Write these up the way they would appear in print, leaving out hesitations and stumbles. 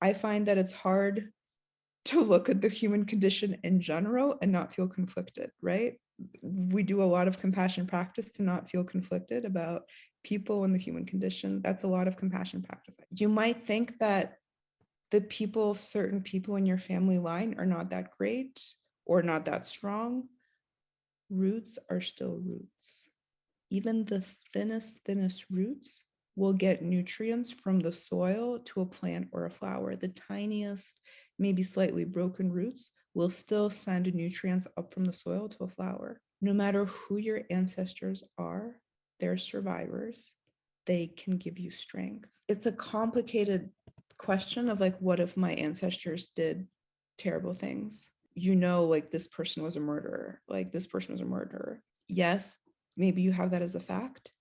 I find that it's hard to look at the human condition in general and not feel conflicted, right? We do a lot of compassion practice to not feel conflicted about people and the human condition. That's a lot of compassion practice. You might think that certain people in your family line are not that great or not that strong. Roots are still roots. Even the thinnest roots will get nutrients from the soil to a plant or a flower. The tiniest, maybe slightly broken roots will still send nutrients up from the soil to a flower. No matter who your ancestors are, they're survivors. They can give you strength. It's a complicated question of like, what if my ancestors did terrible things? Like this person was a murderer, like this person was a murderer. Yes, maybe you have that as a fact.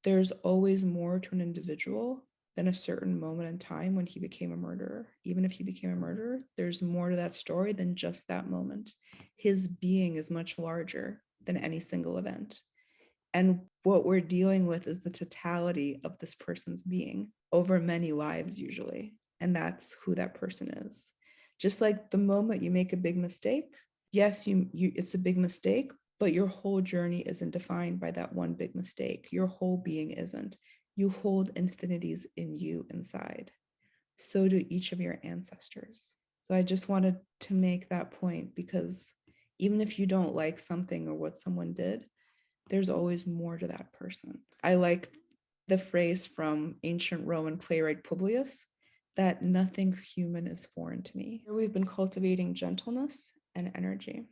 There's always more to an individual than a certain moment in time when he became a murderer. Even if he became a murderer, there's more to that story than just that moment. His being is much larger than any single event. And what we're dealing with is the totality of this person's being over many lives, usually. And that's who that person is. Just like the moment you make a big mistake, yes, it's a big mistake, but your whole journey isn't defined by that one big mistake. Your whole being isn't. You hold infinities in you inside. So do each of your ancestors. So I just wanted to make that point because even if you don't like something or what someone did, there's always more to that person. I like the phrase from ancient Roman playwright Publius that nothing human is foreign to me. Here we've been cultivating gentleness and energy,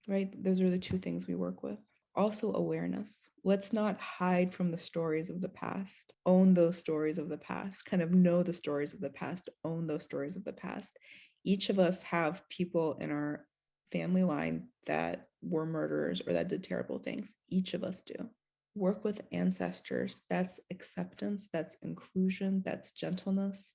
right? Those are the two things we work with. Also, awareness. Let's not hide from the stories of the past. Own those stories of the past. Kind of know the stories of the past. Own those stories of the past. Each of us have people in our family line that were murderers or that did terrible things. Each of us do. Work with ancestors. That's acceptance, that's inclusion, that's gentleness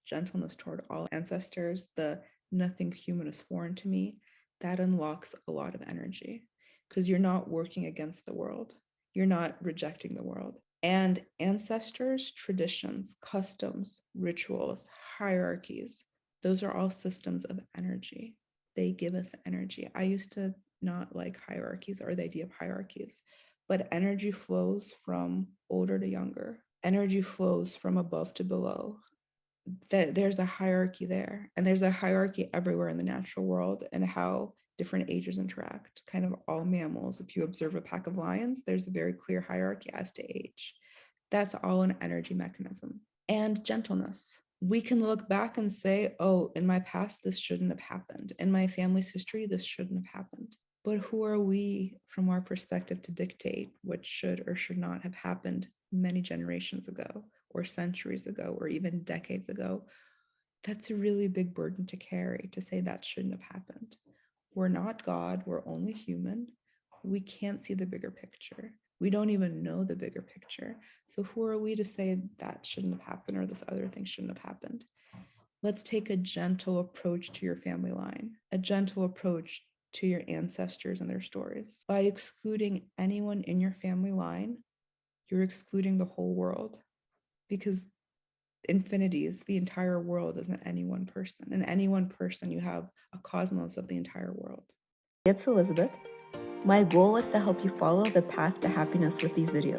toward all ancestors. The nothing human is foreign to me. That unlocks a lot of energy because you're not working against the world. You're not rejecting the world. And ancestors, traditions, customs, rituals, hierarchies, those are all systems of energy. They give us energy. I used to not like hierarchies or the idea of hierarchies, but energy flows from older to younger. Energy flows from above to below. That there's a hierarchy there, and there's a hierarchy everywhere in the natural world and how different ages interact. Kind of all mammals, if you observe a pack of lions, there's a very clear hierarchy as to age. That's all an energy mechanism. And gentleness. We can look back and say, oh, in my past, this shouldn't have happened. In my family's history, this shouldn't have happened. But who are we from our perspective to dictate what should or should not have happened many generations ago, or centuries ago, or even decades ago? That's a really big burden to carry, to say that shouldn't have happened. We're not God, we're only human. We can't see the bigger picture. We don't even know the bigger picture. So who are we to say that shouldn't have happened or this other thing shouldn't have happened? Let's take a gentle approach to your family line, a gentle approach to your ancestors and their stories. By excluding anyone in your family line, you're excluding the whole world, because infinity is the entire world isn't any one person. In any one person, you have a cosmos of the entire world. It's Elizabeth. My goal is to help you follow the path to happiness with these videos.